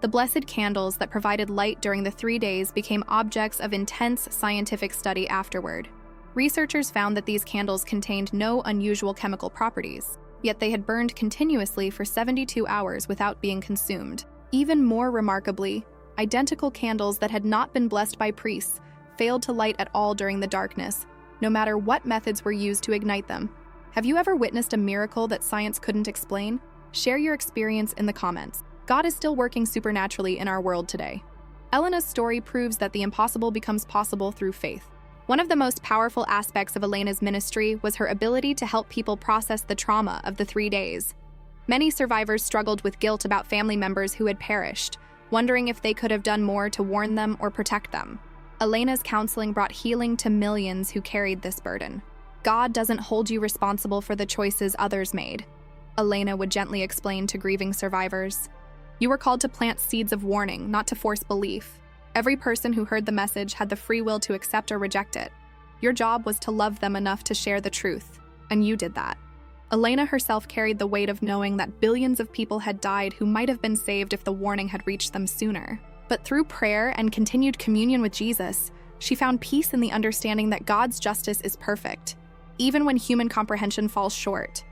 The blessed candles that provided light during the 3 days became objects of intense scientific study afterward. Researchers found that these candles contained no unusual chemical properties, yet they had burned continuously for 72 hours without being consumed. Even more remarkably, identical candles that had not been blessed by priests failed to light at all during the darkness, no matter what methods were used to ignite them. Have you ever witnessed a miracle that science couldn't explain? Share your experience in the comments. God is still working supernaturally in our world today. Elena's story proves that the impossible becomes possible through faith. One of the most powerful aspects of Elena's ministry was her ability to help people process the trauma of the 3 days. Many survivors struggled with guilt about family members who had perished, wondering if they could have done more to warn them or protect them. Elena's counseling brought healing to millions who carried this burden. God doesn't hold you responsible for the choices others made, Elena would gently explain to grieving survivors. You were called to plant seeds of warning, not to force belief. Every person who heard the message had the free will to accept or reject it. Your job was to love them enough to share the truth, and you did that. Elena herself carried the weight of knowing that billions of people had died who might have been saved if the warning had reached them sooner. But through prayer and continued communion with Jesus, she found peace in the understanding that God's justice is perfect, even when human comprehension falls short.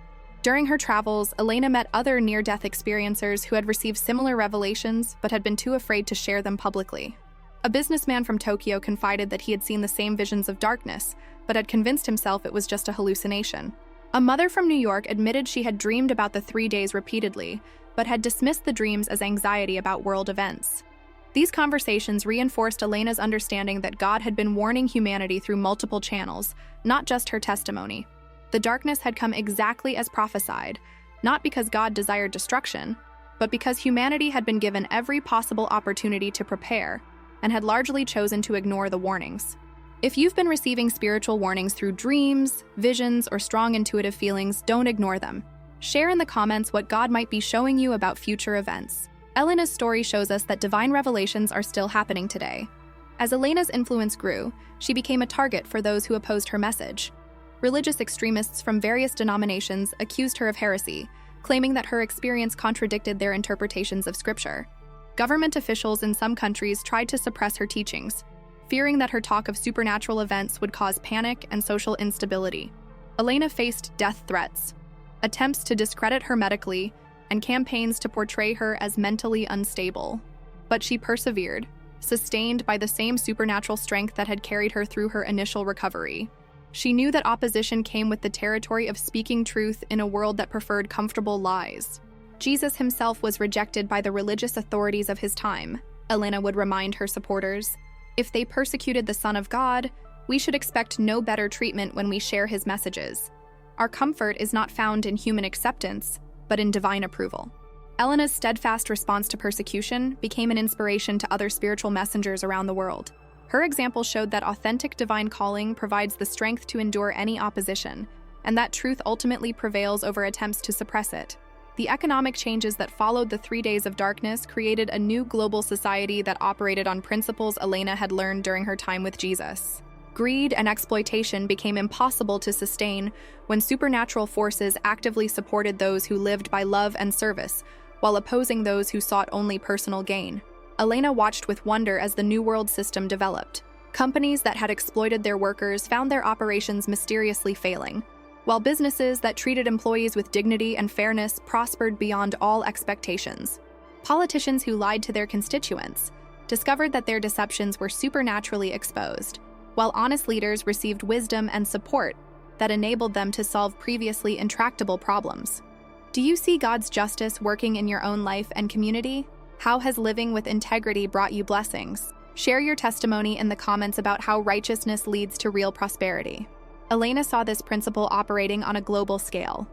During her travels, Elena met other near-death experiencers who had received similar revelations but had been too afraid to share them publicly. A businessman from Tokyo confided that he had seen the same visions of darkness, but had convinced himself it was just a hallucination. A mother from New York admitted she had dreamed about the 3 days repeatedly, but had dismissed the dreams as anxiety about world events. These conversations reinforced Elena's understanding that God had been warning humanity through multiple channels, not just her testimony. The darkness had come exactly as prophesied, not because God desired destruction, but because humanity had been given every possible opportunity to prepare, and had largely chosen to ignore the warnings. If you've been receiving spiritual warnings through dreams, visions, or strong intuitive feelings, don't ignore them. Share in the comments what God might be showing you about future events. Elena's story shows us that divine revelations are still happening today. As Elena's influence grew, she became a target for those who opposed her message. Religious extremists from various denominations accused her of heresy, claiming that her experience contradicted their interpretations of Scripture. Government officials in some countries tried to suppress her teachings, fearing that her talk of supernatural events would cause panic and social instability. Elena faced death threats, attempts to discredit her medically, and campaigns to portray her as mentally unstable. But she persevered, sustained by the same supernatural strength that had carried her through her initial recovery. She knew that opposition came with the territory of speaking truth in a world that preferred comfortable lies. Jesus himself was rejected by the religious authorities of his time, Elena would remind her supporters. If they persecuted the Son of God, we should expect no better treatment when we share his messages. Our comfort is not found in human acceptance, but in divine approval. Elena's steadfast response to persecution became an inspiration to other spiritual messengers around the world. Her example showed that authentic divine calling provides the strength to endure any opposition, and that truth ultimately prevails over attempts to suppress it. The economic changes that followed the 3 days of darkness created a new global society that operated on principles Elena had learned during her time with Jesus. Greed and exploitation became impossible to sustain when supernatural forces actively supported those who lived by love and service, while opposing those who sought only personal gain. Elena watched with wonder as the New World system developed. Companies that had exploited their workers found their operations mysteriously failing, while businesses that treated employees with dignity and fairness prospered beyond all expectations. Politicians who lied to their constituents discovered that their deceptions were supernaturally exposed, while honest leaders received wisdom and support that enabled them to solve previously intractable problems. Do you see God's justice working in your own life and community? How has living with integrity brought you blessings? Share your testimony in the comments about how righteousness leads to real prosperity. Elena saw this principle operating on a global scale.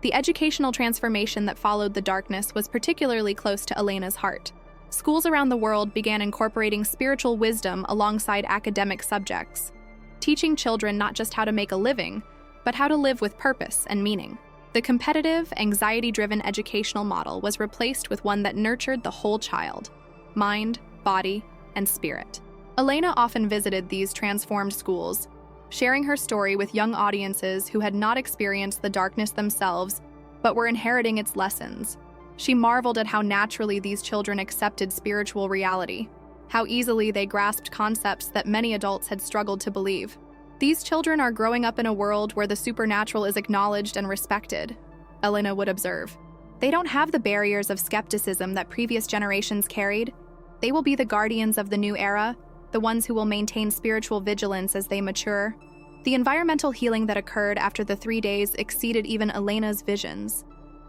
The educational transformation that followed the darkness was particularly close to Elena's heart. Schools around the world began incorporating spiritual wisdom alongside academic subjects, teaching children not just how to make a living, but how to live with purpose and meaning. The competitive, anxiety-driven educational model was replaced with one that nurtured the whole child: mind, body, and spirit. Elena often visited these transformed schools, sharing her story with young audiences who had not experienced the darkness themselves, but were inheriting its lessons. She marveled at how naturally these children accepted spiritual reality, how easily they grasped concepts that many adults had struggled to believe. These children are growing up in a world where the supernatural is acknowledged and respected, Elena would observe. They don't have the barriers of skepticism that previous generations carried. They will be the guardians of the new era, the ones who will maintain spiritual vigilance as they mature. The environmental healing that occurred after the 3 days exceeded even Elena's visions.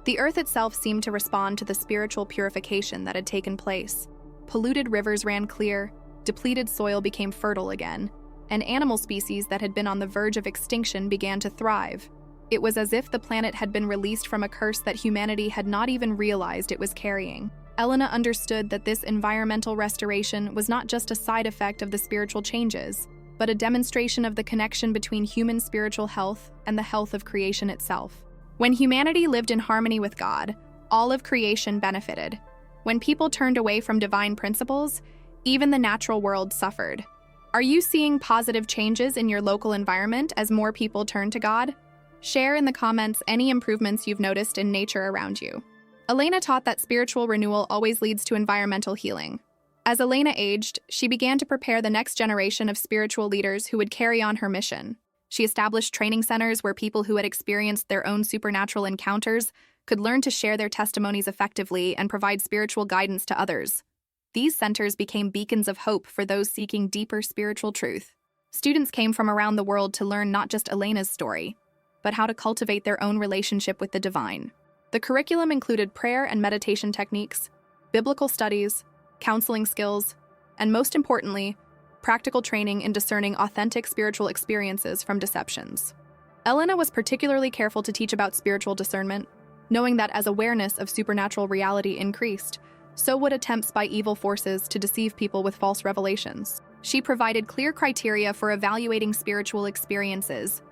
The earth itself seemed to respond to the spiritual purification that had taken place. Polluted rivers ran clear, depleted soil became fertile again, and animal species that had been on the verge of extinction began to thrive. It was as if the planet had been released from a curse that humanity had not even realized it was carrying. Elena understood that this environmental restoration was not just a side effect of the spiritual changes, but a demonstration of the connection between human spiritual health and the health of creation itself. When humanity lived in harmony with God, all of creation benefited. When people turned away from divine principles, even the natural world suffered. Are you seeing positive changes in your local environment as more people turn to God? Share in the comments any improvements you've noticed in nature around you. Elena taught that spiritual renewal always leads to environmental healing. As Elena aged, she began to prepare the next generation of spiritual leaders who would carry on her mission. She established training centers where people who had experienced their own supernatural encounters could learn to share their testimonies effectively and provide spiritual guidance to others. These centers became beacons of hope for those seeking deeper spiritual truth. Students came from around the world to learn not just Elena's story, but how to cultivate their own relationship with the divine. The curriculum included prayer and meditation techniques, biblical studies, counseling skills, and most importantly, practical training in discerning authentic spiritual experiences from deceptions. Elena was particularly careful to teach about spiritual discernment, knowing that as awareness of supernatural reality increased, so would attempts by evil forces to deceive people with false revelations. She provided clear criteria for evaluating spiritual experiences,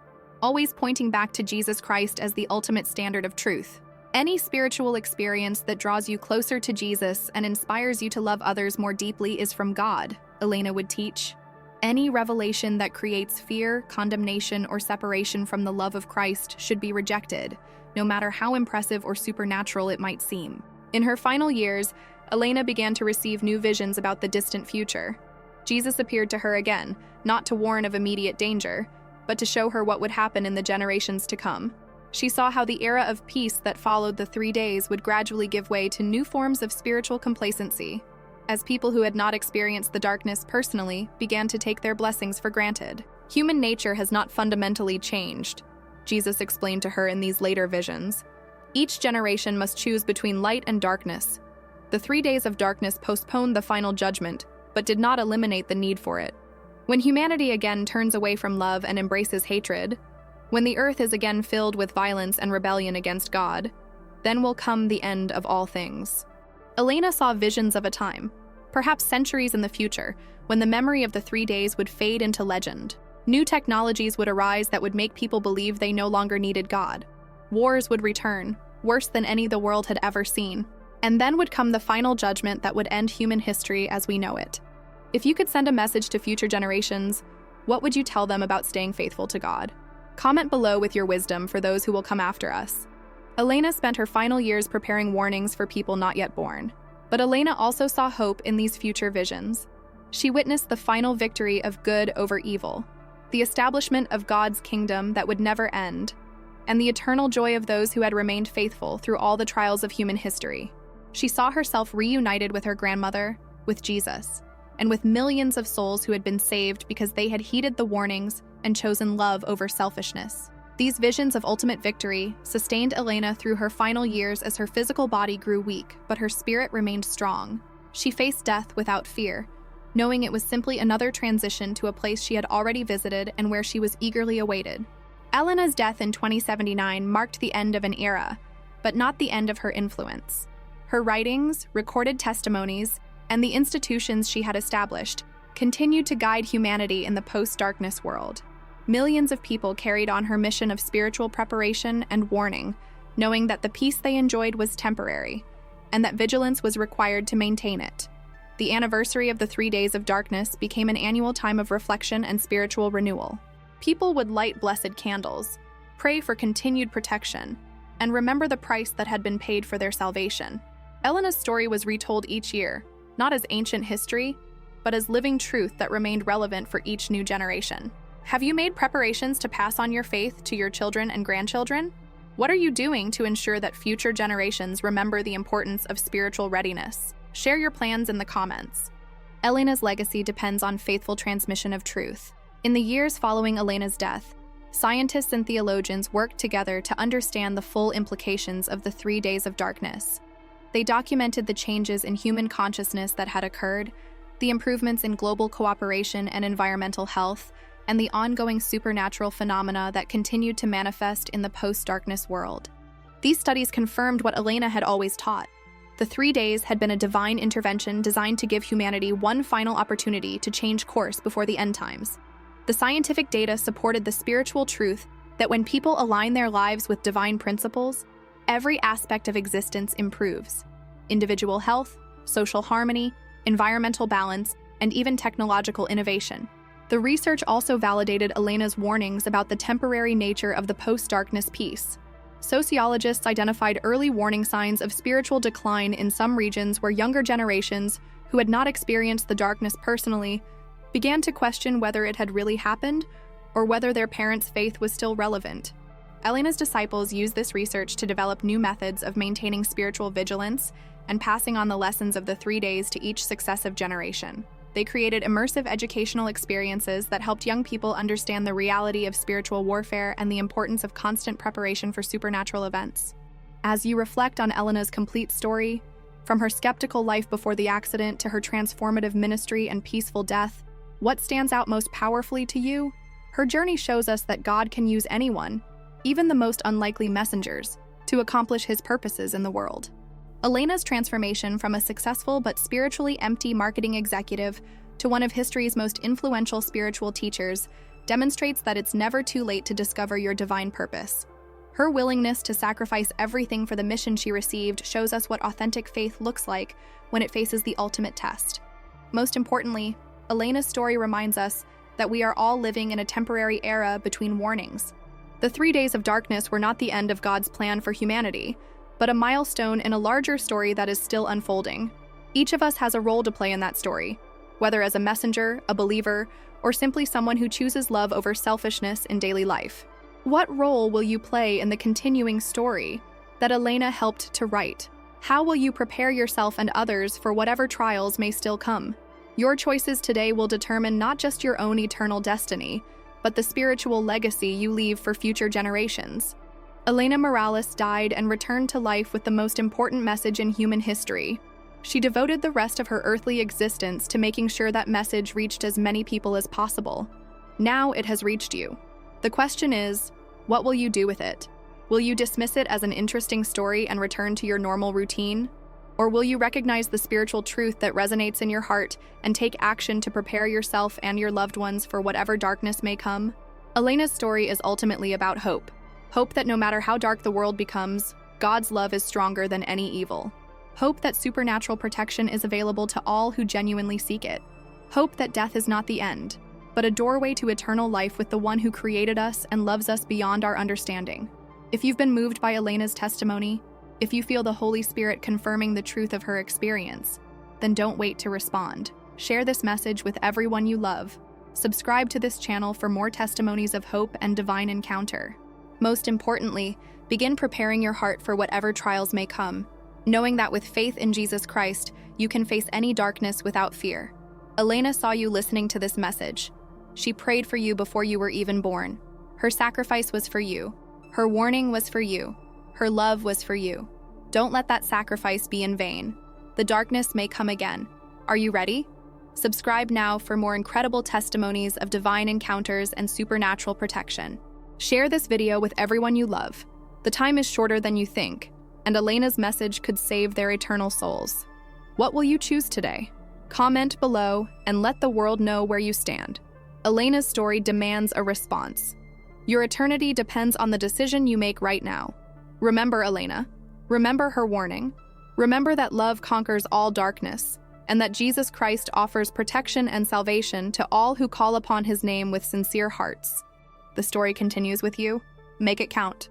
always pointing back to Jesus Christ as the ultimate standard of truth. Any spiritual experience that draws you closer to Jesus and inspires you to love others more deeply is from God, Elena would teach. Any revelation that creates fear, condemnation, or separation from the love of Christ should be rejected, no matter how impressive or supernatural it might seem. In her final years, Elena began to receive new visions about the distant future. Jesus appeared to her again, not to warn of immediate danger, but to show her what would happen in the generations to come. She saw how the era of peace that followed the 3 days would gradually give way to new forms of spiritual complacency, as people who had not experienced the darkness personally began to take their blessings for granted. Human nature has not fundamentally changed, Jesus explained to her in these later visions. Each generation must choose between light and darkness. The 3 days of darkness postponed the final judgment, but did not eliminate the need for it. When humanity again turns away from love and embraces hatred, when the earth is again filled with violence and rebellion against God, then will come the end of all things. Elena saw visions of a time, perhaps centuries in the future, when the memory of the 3 days would fade into legend. New technologies would arise that would make people believe they no longer needed God. Wars would return, worse than any the world had ever seen. And then would come the final judgment that would end human history as we know it. If you could send a message to future generations, what would you tell them about staying faithful to God? Comment below with your wisdom for those who will come after us. Elena spent her final years preparing warnings for people not yet born. But Elena also saw hope in these future visions. She witnessed the final victory of good over evil, the establishment of God's kingdom that would never end, and the eternal joy of those who had remained faithful through all the trials of human history. She saw herself reunited with her grandmother, with Jesus, and with millions of souls who had been saved because they had heeded the warnings and chosen love over selfishness. These visions of ultimate victory sustained Elena through her final years as her physical body grew weak, but her spirit remained strong. She faced death without fear, knowing it was simply another transition to a place she had already visited and where she was eagerly awaited. Elena's death in 2079 marked the end of an era, but not the end of her influence. Her writings, recorded testimonies, and the institutions she had established continued to guide humanity in the post-darkness world. Millions of people carried on her mission of spiritual preparation and warning, knowing that the peace they enjoyed was temporary, and that vigilance was required to maintain it. The anniversary of the 3 days of darkness became an annual time of reflection and spiritual renewal. People would light blessed candles, pray for continued protection, and remember the price that had been paid for their salvation. Elena's story was retold each year, not as ancient history, but as living truth that remained relevant for each new generation. Have you made preparations to pass on your faith to your children and grandchildren? What are you doing to ensure that future generations remember the importance of spiritual readiness? Share your plans in the comments. Elena's legacy depends on faithful transmission of truth. In the years following Elena's death, scientists and theologians worked together to understand the full implications of the 3 days of darkness. They documented the changes in human consciousness that had occurred, the improvements in global cooperation and environmental health, and the ongoing supernatural phenomena that continued to manifest in the post-darkness world. These studies confirmed what Elena had always taught. The 3 days had been a divine intervention designed to give humanity one final opportunity to change course before the end times. The scientific data supported the spiritual truth that when people align their lives with divine principles, every aspect of existence improves. Individual health, social harmony, environmental balance, and even technological innovation. The research also validated Elena's warnings about the temporary nature of the post-darkness peace. Sociologists identified early warning signs of spiritual decline in some regions where younger generations, who had not experienced the darkness personally, began to question whether it had really happened or whether their parents' faith was still relevant. Elena's disciples used this research to develop new methods of maintaining spiritual vigilance and passing on the lessons of the 3 days to each successive generation. They created immersive educational experiences that helped young people understand the reality of spiritual warfare and the importance of constant preparation for supernatural events. As you reflect on Elena's complete story, from her skeptical life before the accident to her transformative ministry and peaceful death, what stands out most powerfully to you? Her journey shows us that God can use anyone, even the most unlikely messengers, to accomplish his purposes in the world. Elena's transformation from a successful but spiritually empty marketing executive to one of history's most influential spiritual teachers demonstrates that it's never too late to discover your divine purpose. Her willingness to sacrifice everything for the mission she received shows us what authentic faith looks like when it faces the ultimate test. Most importantly, Elena's story reminds us that we are all living in a temporary era between warnings. The 3 days of darkness were not the end of God's plan for humanity, but a milestone in a larger story that is still unfolding. Each of us has a role to play in that story, whether as a messenger, a believer, or simply someone who chooses love over selfishness in daily life. What role will you play in the continuing story that Elena helped to write? How will you prepare yourself and others for whatever trials may still come? Your choices today will determine not just your own eternal destiny, but the spiritual legacy you leave for future generations. Elena Morales died and returned to life with the most important message in human history. She devoted the rest of her earthly existence to making sure that message reached as many people as possible. Now it has reached you. The question is, what will you do with it? Will you dismiss it as an interesting story and return to your normal routine? Or will you recognize the spiritual truth that resonates in your heart and take action to prepare yourself and your loved ones for whatever darkness may come? Elena's story is ultimately about hope. Hope that no matter how dark the world becomes, God's love is stronger than any evil. Hope that supernatural protection is available to all who genuinely seek it. Hope that death is not the end, but a doorway to eternal life with the one who created us and loves us beyond our understanding. If you've been moved by Elena's testimony, if you feel the Holy Spirit confirming the truth of her experience, then don't wait to respond. Share this message with everyone you love. Subscribe to this channel for more testimonies of hope and divine encounter. Most importantly, begin preparing your heart for whatever trials may come, knowing that with faith in Jesus Christ, you can face any darkness without fear. Elena saw you listening to this message. She prayed for you before you were even born. Her sacrifice was for you. Her warning was for you. Her love was for you. Don't let that sacrifice be in vain. The darkness may come again. Are you ready? Subscribe now for more incredible testimonies of divine encounters and supernatural protection. Share this video with everyone you love. The time is shorter than you think, and Elena's message could save their eternal souls. What will you choose today? Comment below and let the world know where you stand. Elena's story demands a response. Your eternity depends on the decision you make right now. Remember Elena. Remember her warning. Remember that love conquers all darkness, and that Jesus Christ offers protection and salvation to all who call upon his name with sincere hearts. The story continues with you. Make it count.